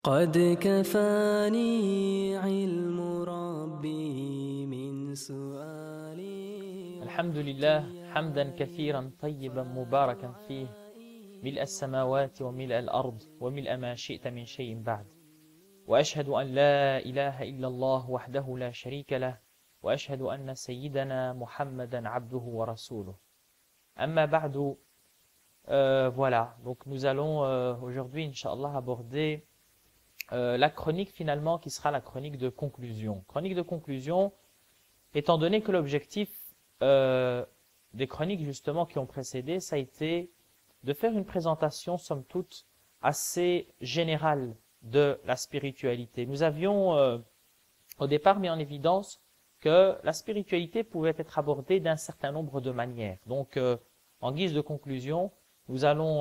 قد كفاني علم ربي من سؤالي الحمد لله حمدا كثيرا طيبا مباركا فيه ملء السماوات وملء الأرض وملء ما شئت من شيء بعد وأشهد أن لا إله إلا الله وحده لا شريك له وأشهد أن سيدنا محمدا عبده ورسوله أما بعد. Voilà, donc nous allons aujourd'hui Inch'Allah aborder la chronique finalement qui sera la chronique de conclusion. Chronique de conclusion, étant donné que l'objectif des chroniques justement qui ont précédé, ça a été de faire une présentation somme toute assez générale de la spiritualité. Nous avions au départ mis en évidence que la spiritualité pouvait être abordée d'un certain nombre de manières. Donc en guise de conclusion, nous allons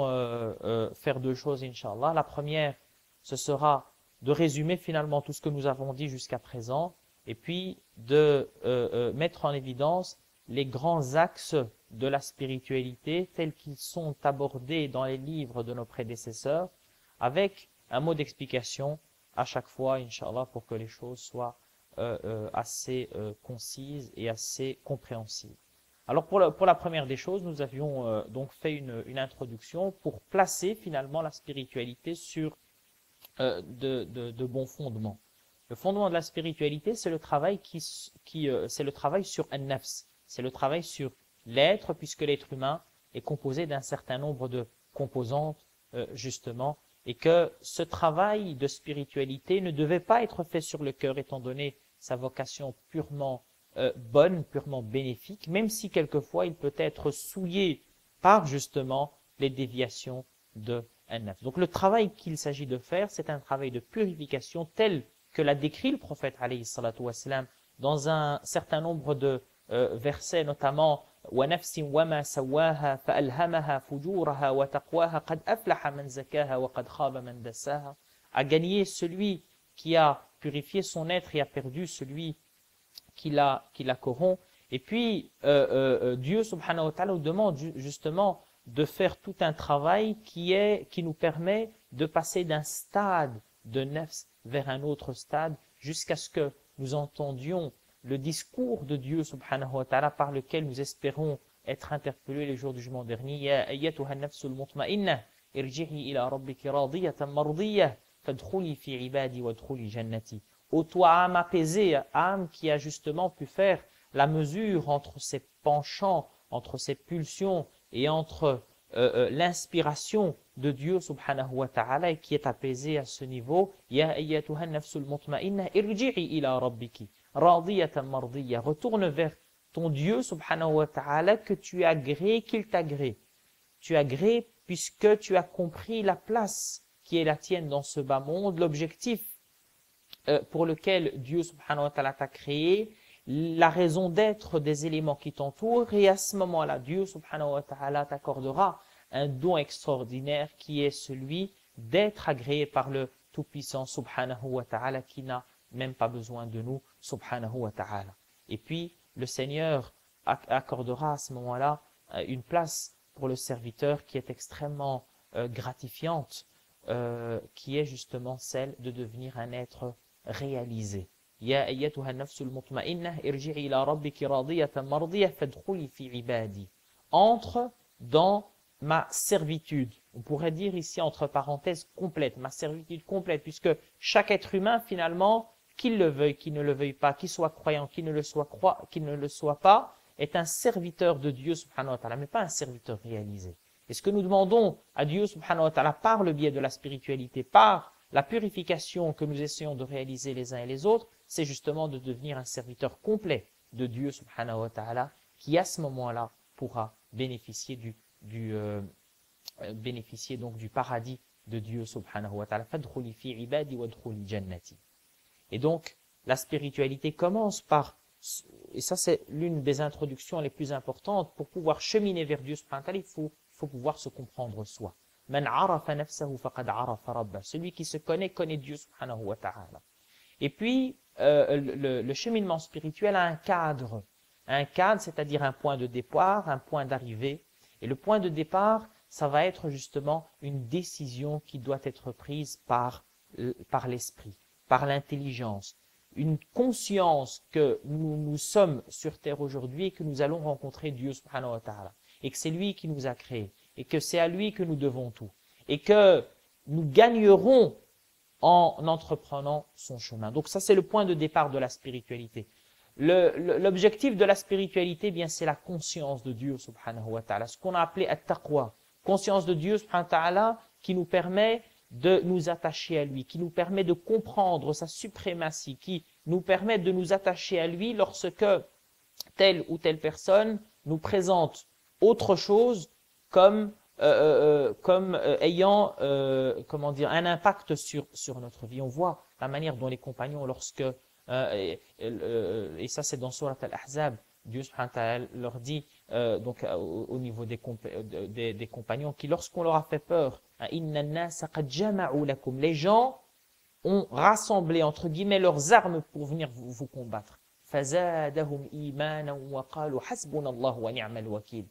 faire deux choses Inch'Allah. La première, ce sera de résumer finalement tout ce que nous avons dit jusqu'à présent et puis de mettre en évidence les grands axes de la spiritualité tels qu'ils sont abordés dans les livres de nos prédécesseurs avec un mot d'explication à chaque fois, Inch'Allah, pour que les choses soient assez concises et assez compréhensibles. Alors pour la première des choses, nous avions donc fait une introduction pour placer finalement la spiritualité sur de bons fondements. Le fondement de la spiritualité, c'est le travail c'est le travail sur an-nafs, c'est le travail sur l'être, puisque l'être humain est composé d'un certain nombre de composantes justement, et que ce travail de spiritualité ne devait pas être fait sur le cœur, étant donné sa vocation purement bonne, purement bénéfique, même si quelquefois il peut être souillé par justement les déviations de an-nafs. Donc le travail qu'il s'agit de faire, c'est un travail de purification tel que l'a décrit le prophète alayhi salatu wassalam dans un certain nombre de versets, notamment وَنَفْسٍ وَمَا سَوَّاهَا فَأَلْهَمَهَا فُجُورَهَا وَتَقْوَاهَا قَدْ أَفْلَحَ مَنْ زَكَّاهَا وَقَدْ خَابَ مَنْ دَسَّاهَا. A gagné celui qui a purifié son être et a perdu celui qui la corrompt. Et puis Dieu subhanahu wa ta'ala nous demande justement de faire tout un travail qui nous permet de passer d'un stade de nafs vers un autre stade jusqu'à ce que nous entendions le discours de Dieu subhanahu wa ta'ala par lequel nous espérons être interpellés les jours du jugement dernier. Ya ayyatuha nafsul mutma'innah irji'i ila rabbiki radiyatan mardiyah fadkhuli fi ibadi wadkhuli jannati. Ô toi âme apaisée, âme qui a justement pu faire la mesure entre ses penchants, entre ses pulsions et entre l'inspiration de Dieu subhanahu wa ta'ala, et qui est apaisée à ce niveau. Ya ayyatuha nafsul mutma'innah irji'i ila rabbiki radiyatan mardiyah. Retourne vers ton Dieu subhanahu wa ta'ala que tu agrées qu'il t'agrée. Tu agrées puisque tu as compris la place qui est la tienne dans ce bas monde, l'objectif pour lequel Dieu subhanahu wa ta'ala t'a créé, la raison d'être des éléments qui t'entourent, et à ce moment-là, Dieu subhanahu wa ta'ala t'accordera un don extraordinaire qui est celui d'être agréé par le Tout-Puissant subhanahu wa ta'ala, qui n'a même pas besoin de nous subhanahu wa ta'ala. Et puis le Seigneur accordera à ce moment-là une place pour le serviteur qui est extrêmement gratifiante, qui est justement celle de devenir un être réalisé. Ya ayyatuha nafsul mutma'innah irji'i ila rabbiki radiyatan mardiyah fadkhuli fi ibadi. Entre dans ma servitude. On pourrait dire ici entre parenthèses complète, ma servitude complète, puisque chaque être humain finalement, qu'il le veuille, qu'il ne le veuille pas, qu'il soit croyant, qu'il ne le soit pas, est un serviteur de Dieu subhanahu wa ta'ala, mais pas un serviteur réalisé. Et ce que nous demandons à Dieu subhanahu wa ta'ala par le biais de la spiritualité, par la purification que nous essayons de réaliser les uns et les autres, c'est justement de devenir un serviteur complet de Dieu subhanahu wa ta'ala, qui à ce moment-là pourra bénéficier bénéficier donc du paradis de Dieu subhanahu wa ta'ala. Fadkhuli fi ibadi wadkhuli jannati. Et donc la spiritualité commence par, et ça c'est l'une des introductions les plus importantes, pour pouvoir cheminer vers Dieu subhanahu wa ta'ala, il faut pouvoir se comprendre soi. Man arafa nafsahu faqad arafa rabbah. Celui qui se connaît Dieu subhanahu wa ta'ala. Et puis le cheminement spirituel a un cadre, c'est-à-dire un point de départ, un point d'arrivée. Et le point de départ, ça va être justement une décision qui doit être prise par par l'esprit, par l'intelligence, une conscience que nous sommes sur terre aujourd'hui et que nous allons rencontrer Dieu subhanahu wa ta'ala, et que c'est lui qui nous a créés, et que c'est à lui que nous devons tout, et que nous gagnerons en entreprenant son chemin. Donc ça, c'est le point de départ de la spiritualité. L'objectif de la spiritualité, eh bien, c'est la conscience de Dieu subhanahu wa ta'ala, ce qu'on a appelé at-taqwa, conscience de Dieu subhanahu wa ta'ala, qui nous permet de nous attacher à lui, qui nous permet de comprendre sa suprématie, qui nous permet de nous attacher à lui lorsque telle ou telle personne nous présente autre chose comme ayant comment dire, un impact sur notre vie. On voit la manière dont les compagnons, lorsque et ça c'est dans Surat Al-Ahzab, Dieu subhanahu wa ta'ala leur dit donc au niveau des compagnons, qui lorsqu'on leur a fait peur, inna an-nasa qad jama'u lakum, les gens ont rassemblé entre guillemets leurs armes pour venir vous combattre. Fazadahum imanan wa qalu hasbunallahu wa ni'mal wakil.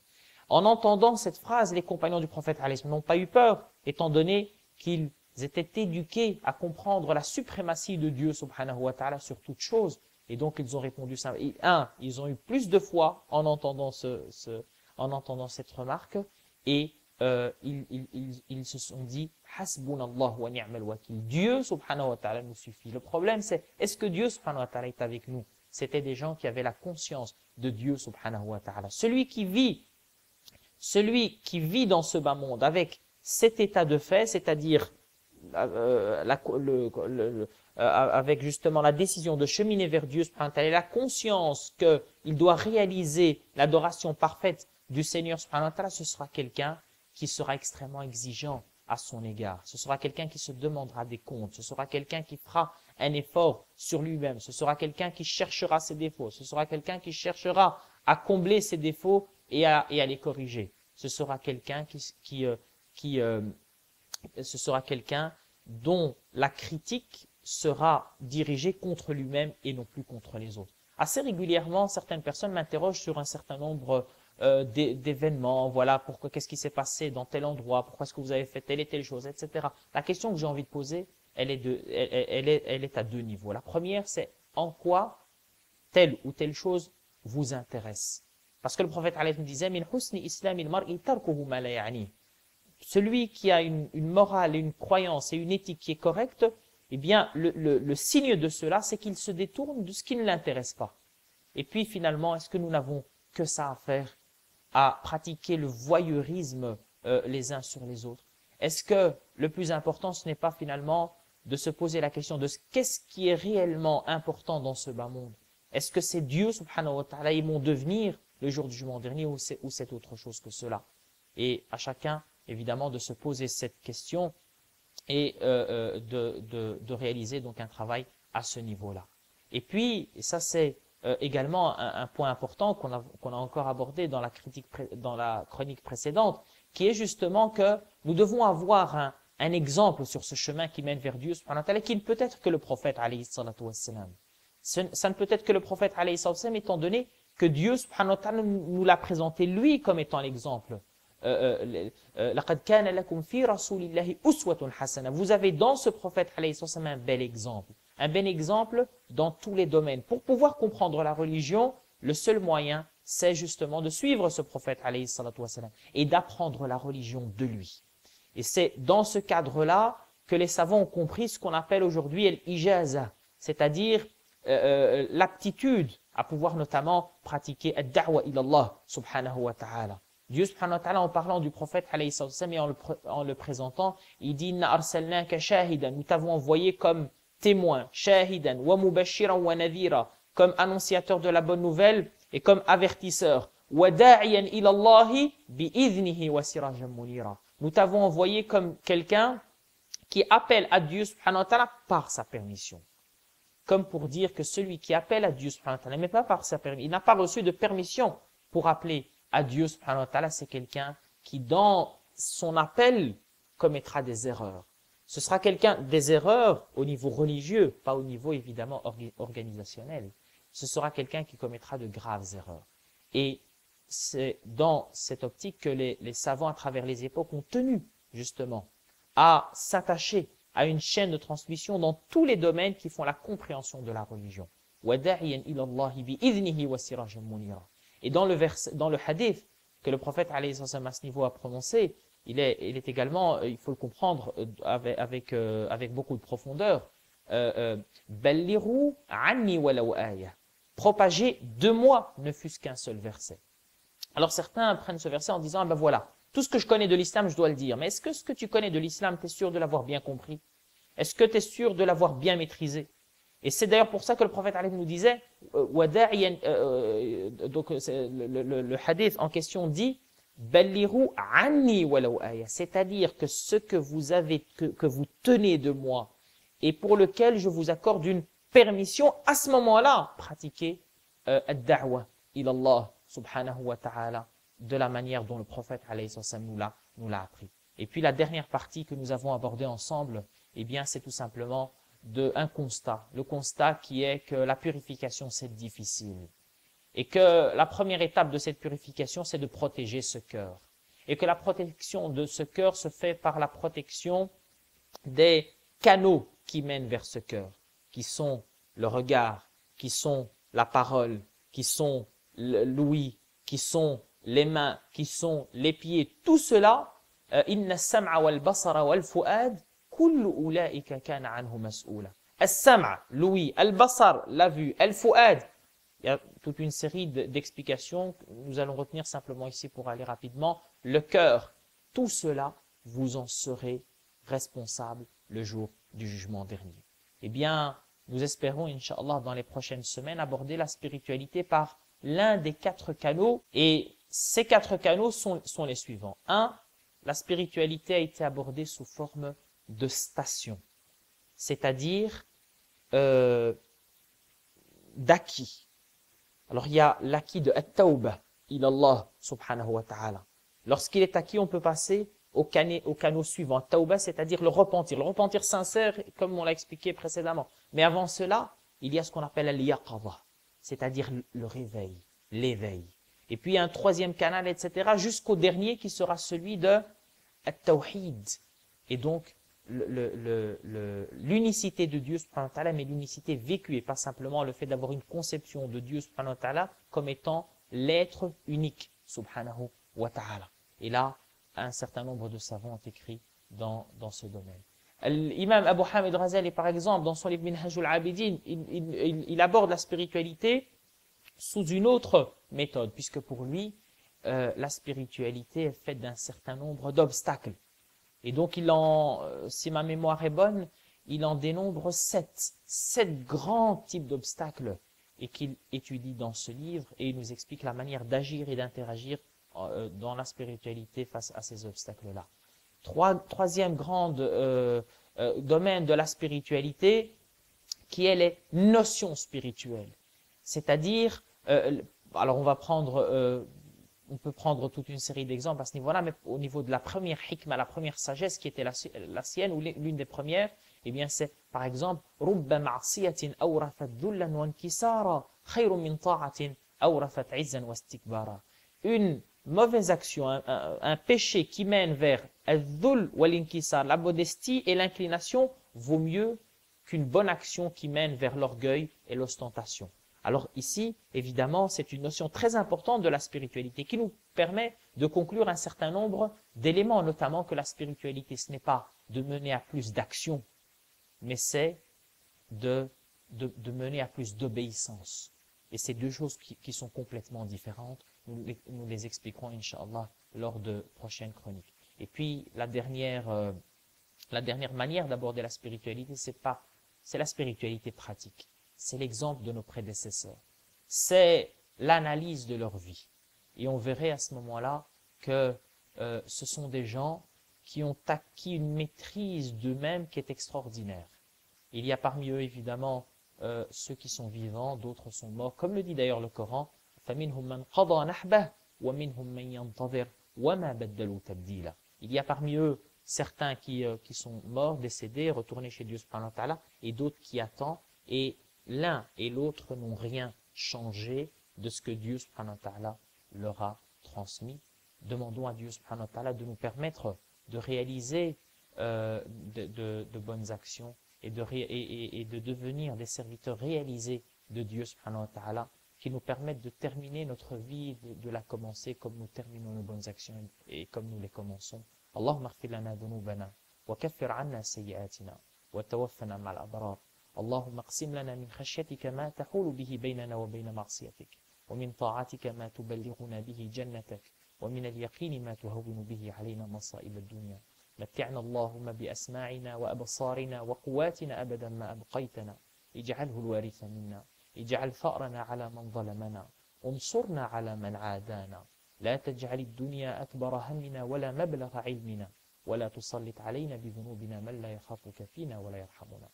En entendant cette phrase, les compagnons du prophète n'ont pas eu peur, étant donné qu'ils étaient éduqués à comprendre la suprématie de Dieu subhanahu wa ta'ala sur toute chose. Et donc ils ont répondu ça. Ils ont eu plus de foi en entendant cette remarque, et ils se sont dit hasbunallah wa ni'mal wakil. Dieu subhanahu wa ta'ala nous suffit. Le problème, c'est, est-ce que Dieu subhanahu wa ta'ala est avec nous? C'était des gens qui avaient la conscience de Dieu subhanahu wa ta'ala. Celui qui vit dans ce bas monde avec cet état de fait, c'est-à-dire avec justement la décision de cheminer vers Dieu, la conscience qu'il doit réaliser l'adoration parfaite du Seigneur, ce sera quelqu'un qui sera extrêmement exigeant à son égard. Ce sera quelqu'un qui se demandera des comptes. Ce sera quelqu'un qui fera un effort sur lui-même. Ce sera quelqu'un qui cherchera ses défauts. Ce sera quelqu'un qui cherchera à combler ses défauts et à les corriger. Ce sera quelqu'un ce sera quelqu'un dont la critique sera dirigée contre lui-même et non plus contre les autres. Assez régulièrement, certaines personnes m'interrogent sur un certain nombre d'événements. Voilà, pourquoi, qu'est-ce qui s'est passé dans tel endroit, pourquoi est-ce que vous avez fait telle et telle chose, etc. La question que j'ai envie de poser, elle est à deux niveaux. La première, c'est en quoi telle ou telle chose vous intéresse. Parce que le prophète alayhi disait min husni islamil mar'i tarkuhu ma la ya'ni. Celui qui a une morale et une croyance et une éthique qui est correcte, eh bien le signe de cela, c'est qu'il se détourne de ce qui ne l'intéresse pas. Et puis finalement, est-ce que nous n'avons que ça à faire, à pratiquer le voyeurisme les uns sur les autres? Est-ce que le plus important, ce n'est pas finalement de se poser la question de qu'est-ce qui est réellement important dans ce bas monde? Est-ce que c'est Dieu subhanahu wa ta'ala et mon devenir le jour du jugement dernier, ou c'est autre chose que cela? Et à chacun, évidemment, de se poser cette question et de réaliser donc un travail à ce niveau-là. Et puis, et ça c'est également un point important qu'on a encore abordé dans la chronique précédente, qui est justement que nous devons avoir un exemple sur ce chemin qui mène vers Dieu subhanahu wa ta'ala, qui ne peut être que le prophète alayhi salatu wassalam. Ça ne peut être que le prophète alayhi salatu wassalam, étant donné que Dieu subhanahu wa ta'ala nous l'a présenté lui comme étant l'exemple. لَقَدْ كَانَ لَكُمْ فِي رَسُولِ اللَّهِ أُسْوَةٌ حَسَنَةٌ. Vous avez dans ce prophète alayhi salatu wassalam un bel exemple dans tous les domaines. Pour pouvoir comprendre la religion, le seul moyen, c'est justement de suivre ce prophète alayhi salatu wassalam et d'apprendre la religion de lui. Et c'est dans ce cadre-là que les savants ont compris ce qu'on appelle aujourd'hui l'ijaza, c'est-à-dire l'aptitude à pouvoir notamment pratiquer ad-da'wa ila Allah subhanahu wa ta'ala. Dieu subhanahu wa ta'ala, en parlant du prophète alayhi sallam et en le présentant, il dit inna arsalnaka shahidan, nous t'avons envoyé comme témoin, shahidan wa mubashiran wa nadhira, comme annonciateur de la bonne nouvelle et comme avertisseur, wa da'iyan ila Allah bi idhnihi wa sirajan munira. Nous t'avons envoyé comme quelqu'un qui appelle à Dieu subhanahu wa ta'ala par sa permission. Comme pour dire que celui qui appelle à Dieu subhanahu wa ta'ala, mais pas par sa permission, il n'a pas reçu de permission pour appeler à Dieu subhanahu wa ta'ala, c'est quelqu'un qui dans son appel commettra des erreurs. Ce sera quelqu'un des erreurs au niveau religieux, pas au niveau évidemment organisationnel. Ce sera quelqu'un qui commettra de graves erreurs. Et c'est dans cette optique que les savants à travers les époques ont tenu justement à s'attacher à une chaîne de transmission dans tous les domaines qui font la compréhension de la religion. وَدَاعِيًا إِلَى اللَّهِ بِإِذْنِهِ وَسِرَاجًا مُنِيرًا. Et dans le hadith que le prophète alayhi salam à ce niveau a prononcé, il est également, il faut le comprendre avec beaucoup de profondeur, بَلِّغُوا عَنِّي وَلَوْ آيَةً. Propagez de moi ne fût-ce qu'un seul verset. Alors certains prennent ce verset en disant, ah ben voilà, tout ce que je connais de l'islam, je dois le dire. Mais est-ce que ce que tu connais de l'islam, tu es sûr de l'avoir bien compris? Est-ce que tu es sûr de l'avoir bien maîtrisé? Et c'est d'ailleurs pour ça que le prophète nous disait, donc le hadith en question dit, Balliru anni walau aya, c'est-à-dire que ce que vous avez, que vous tenez de moi, et pour lequel je vous accorde une permission, à ce moment-là, pratiquez ad-da'wa ila Allah subhanahu wa ta'ala, de la manière dont le prophète alayhi salam nous l'a appris. Et puis la dernière partie que nous avons abordée ensemble, eh bien c'est tout simplement un constat. Le constat qui est que la purification c'est difficile. Et que la première étape de cette purification c'est de protéger ce cœur. Et que la protection de ce cœur se fait par la protection des canaux qui mènent vers ce cœur, qui sont le regard, qui sont la parole, qui sont l'ouïe, qui sont les mains, qui sont les pieds, tout cela, inna as-sam'a wal basara wal fu'ad kullu ulaika kana anhu mas'oula. As-sam'a, l'ouïe, al-basar, la vue, al-fu'ad. Il y a toute une série d'explications, nous allons retenir simplement ici pour aller rapidement. Le cœur, tout cela, vous en serez responsable le jour du jugement dernier. Eh bien, nous espérons, Inch'Allah, dans les prochaines semaines, aborder la spiritualité par l'un des 4 canaux. Et ces 4 canaux sont les suivants. 1. La spiritualité a été abordée sous forme de station, c'est-à-dire d'acquis. Alors, il y a l'acquis de at-tawbah, ilallah subhanahu wa ta'ala. Lorsqu'il est acquis, on peut passer au canot suivant, tawbah, c'est-à-dire le repentir sincère, comme on l'a expliqué précédemment. Mais avant cela, il y a ce qu'on appelle al-yaqadha, c'est-à-dire le réveil, l'éveil. Et puis, il y a un 3e canal, etc., jusqu'au dernier qui sera celui de at-tawhid. Et donc, l'unicité de Dieu, subhanahu wa ta'ala, mais l'unicité vécue, et pas simplement le fait d'avoir une conception de Dieu, subhanahu wa ta'ala, comme étant l'être unique, subhanahu wa ta'ala. Et là, un certain nombre de savants ont écrit dans ce domaine. L'imam Abu Hamid Razali, par exemple, dans son livre Minhajul Abidin, il aborde la spiritualité sous une autre méthode, puisque pour lui, la spiritualité est faite d'un certain nombre d'obstacles. Et donc, si ma mémoire est bonne, il en dénombre 7 grands types d'obstacles, et qu'il étudie dans ce livre, et il nous explique la manière d'agir et d'interagir dans la spiritualité face à ces obstacles-là. Troisième grand domaine de la spiritualité, qui est les notions spirituelles. C'est-à-dire, alors on peut prendre toute une série d'exemples à ce niveau-là, mais au niveau de la première hikma, la première sagesse qui était la sienne, ou l'une des premières, eh bien c'est par exemple رُبَّ مَعْصِيَةٍ أَوْرَثَتْ ذُلًّا وَانْكِسَارًا خَيْرٌ مِنْ طَاعَةٍ أَوْرَثَتْ عِزًّا وَاسْتِكْبَارًا. Une mauvaise action, un péché qui mène vers al-dhul wal-inkisar, la modestie et l'inclination, vaut mieux qu'une bonne action qui mène vers l'orgueil et l'ostentation. Alors ici, évidemment, c'est une notion très importante de la spiritualité qui nous permet de conclure un certain nombre d'éléments, notamment que la spiritualité, ce n'est pas de mener à plus d'action, mais c'est de mener à plus d'obéissance. Et c'est 2 choses qui sont complètement différentes. Nous les expliquerons, Inch'Allah, lors de prochaines chroniques. Et puis, la dernière manière d'aborder la spiritualité, c'est la spiritualité pratique. C'est l'exemple de nos prédécesseurs. C'est l'analyse de leur vie. Et on verrait à ce moment-là que ce sont des gens qui ont acquis une maîtrise d'eux-mêmes qui est extraordinaire. Il y a parmi eux, évidemment, ceux qui sont vivants, d'autres sont morts. Comme le dit d'ailleurs le Coran, فَمِنْهُمْ مَنْ قَضَى نَحْبَهُ وَمِنْهُمْ مَنْ يَنْتَظِرُ وَمَا بَدَّلُوا تَبْدِيلًا. Il y a parmi eux certains qui sont morts, décédés, retournés chez Dieu subhanahu wa ta'ala, et d'autres qui attendent, et l'un et l'autre n'ont rien changé de ce que Dieu subhanahu wa ta'ala leur a transmis. Demandons à Dieu subhanahu wa ta'ala de nous permettre de réaliser de bonnes actions et de devenir des serviteurs réalisés de Dieu subhanahu wa ta'ala, qui nous permettent de terminer notre vie, de la commencer comme nous terminons nos bonnes actions et comme nous les commençons. Allahumma ighfir lana dhunubana wa kaffir anna sayyi'atina wa tawaffana ma'al abrar. اللهم اقسم لنا من خشيتك ما تحول به بيننا وبين معصيتك ومن طاعتك ما تبلغنا به جنتك ومن اليقين ما تهون به علينا مصائب الدنيا. متعنا اللهم بأسماعنا وأبصارنا وقواتنا أبدا ما أبقيتنا، اجعله الوارث منا، اجعل ثأرنا على من ظلمنا، انصرنا على من عادانا، لا تجعل الدنيا أكبر همنا ولا مبلغ علمنا، ولا تسلط علينا بذنوبنا من لا يخافك فينا ولا يرحمنا.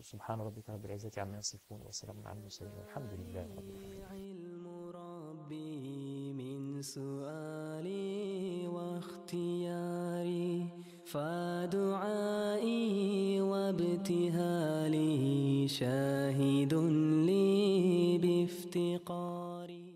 سبحان ربك رب العزة عما يصفون وسلام على المرسلين والحمد لله رب العالمين. علم ربي من سؤالي واختياري، فدعائي وابتهالي شاهد لي بافتقاري.